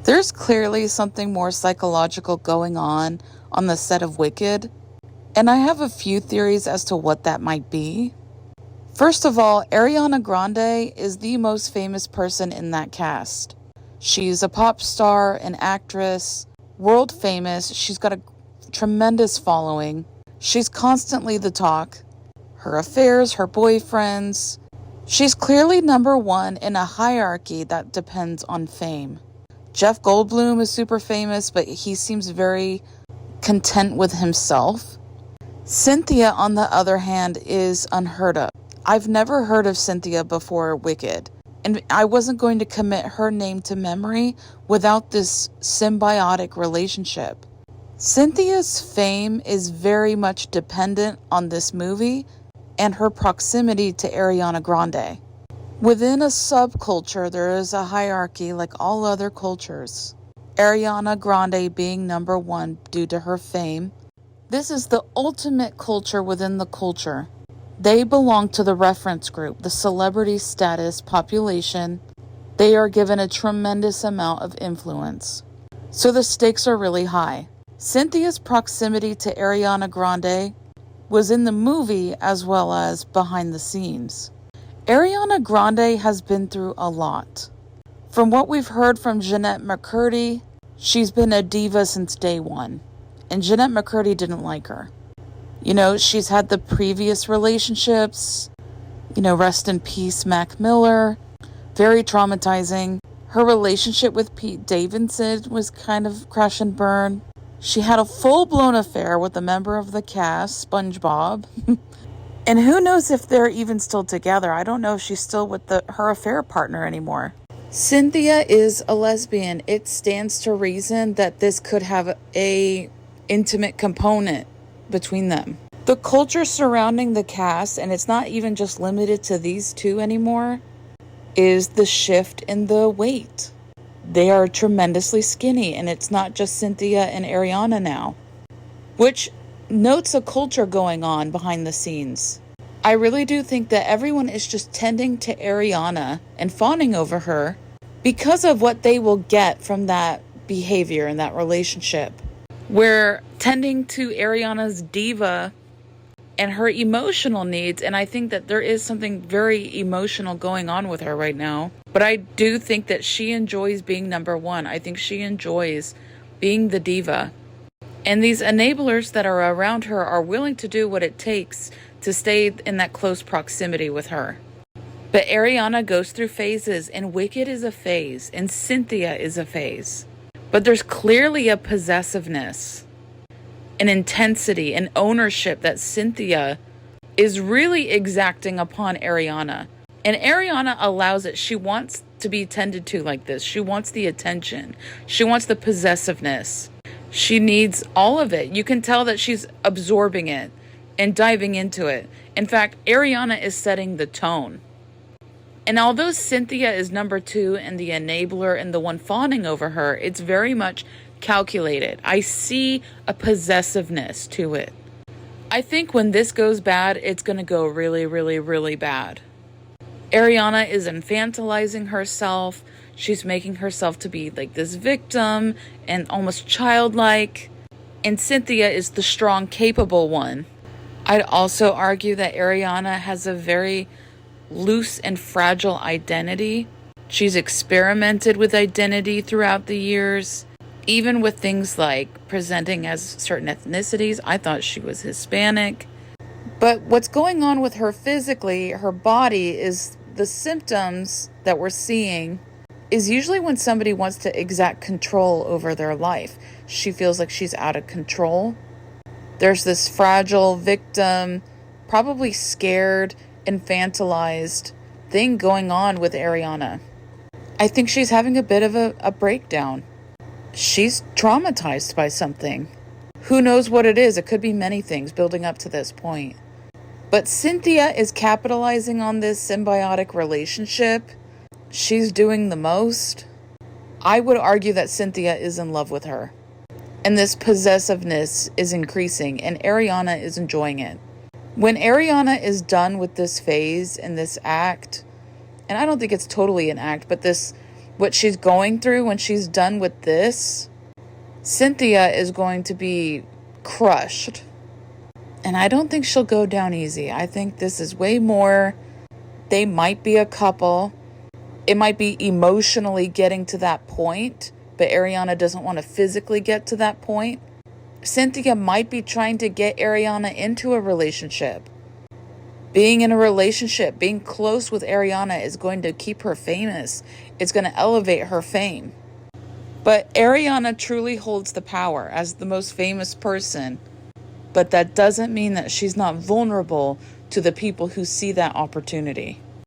There's clearly something more psychological going on the set of Wicked, and I have a few theories as to what that might be. First of all, Ariana Grande is the most famous person in that cast. She's a pop star, an actress, world famous. She's got a tremendous following. She's constantly the talk. Her affairs, her boyfriends. She's clearly number one in a hierarchy that depends on fame. Jeff Goldblum is super famous, but he seems very content with himself. Cynthia, on the other hand, is unheard of. I've never heard of Cynthia before Wicked, and I wasn't going to commit her name to memory without this symbiotic relationship. Cynthia's fame is very much dependent on this movie and her proximity to Ariana Grande. Within a subculture, there is a hierarchy like all other cultures. Ariana Grande being number one due to her fame. This is the ultimate culture within the culture. They belong to the reference group, the celebrity status population. They are given a tremendous amount of influence. So the stakes are really high. Cynthia's proximity to Ariana Grande was in the movie as well as behind the scenes. Ariana Grande has been through a lot. From what we've heard from Jeanette McCurdy, she's been a diva since day one. And Jeanette McCurdy didn't like her. She's had the previous relationships. Rest in peace, Mac Miller. Very traumatizing. Her relationship with Pete Davidson was kind of crash and burn. She had a full-blown affair with a member of the cast, SpongeBob. And who knows if they're even still together. I don't know if she's still with her affair partner anymore. Cynthia is a lesbian. It stands to reason that this could have a intimate component between them. The culture surrounding the cast, and it's not even just limited to these two anymore, is the shift in the weight. They are tremendously skinny, and it's not just Cynthia and Ariana now, which notes a culture going on behind the scenes. I really do think that everyone is just tending to Ariana and fawning over her because of what they will get from that behavior and that relationship. We're tending to Ariana's diva and her emotional needs, and I think that there is something very emotional going on with her right now. But I do think that she enjoys being number one. I think she enjoys being the diva. And these enablers that are around her are willing to do what it takes to stay in that close proximity with her. But Ariana goes through phases, and Wicked is a phase, and Cynthia is a phase. But there's clearly a possessiveness, an intensity, an ownership that Cynthia is really exacting upon Ariana. And Ariana allows it. She wants to be tended to like this. She wants the attention. She wants the possessiveness. She needs all of it. You can tell that she's absorbing it and diving into it. In fact, Ariana is setting the tone. And although Cynthia is number two and the enabler and the one fawning over her, it's very much calculated. I see a possessiveness to it. I think when this goes bad, it's going to go really, really, really bad. Ariana is infantilizing herself. She's making herself to be like this victim and almost childlike. And Cynthia is the strong, capable one. I'd also argue that Ariana has a very loose and fragile identity. She's experimented with identity throughout the years, even with things like presenting as certain ethnicities. I thought she was Hispanic. But what's going on with her physically, her body, is the symptoms that we're seeing is usually when somebody wants to exact control over their life. She feels like she's out of control. There's this fragile victim, probably scared, infantilized thing going on with Ariana. I think she's having a bit of a breakdown. She's traumatized by something. Who knows what it is? It could be many things building up to this point. But Cynthia is capitalizing on this symbiotic relationship. She's doing the most. I would argue that Cynthia is in love with her. And this possessiveness is increasing, and Ariana is enjoying it. When Ariana is done with this phase and this act, and I don't think it's totally an act, but this what she's going through when she's done with this, Cynthia is going to be crushed. And I don't think she'll go down easy. I think this is way more. They might be a couple. It might be emotionally getting to that point, but Ariana doesn't want to physically get to that point. Cynthia might be trying to get Ariana into a relationship. Being in a relationship, being close with Ariana is going to keep her famous. It's going to elevate her fame. But Ariana truly holds the power as the most famous person. But that doesn't mean that she's not vulnerable to the people who see that opportunity.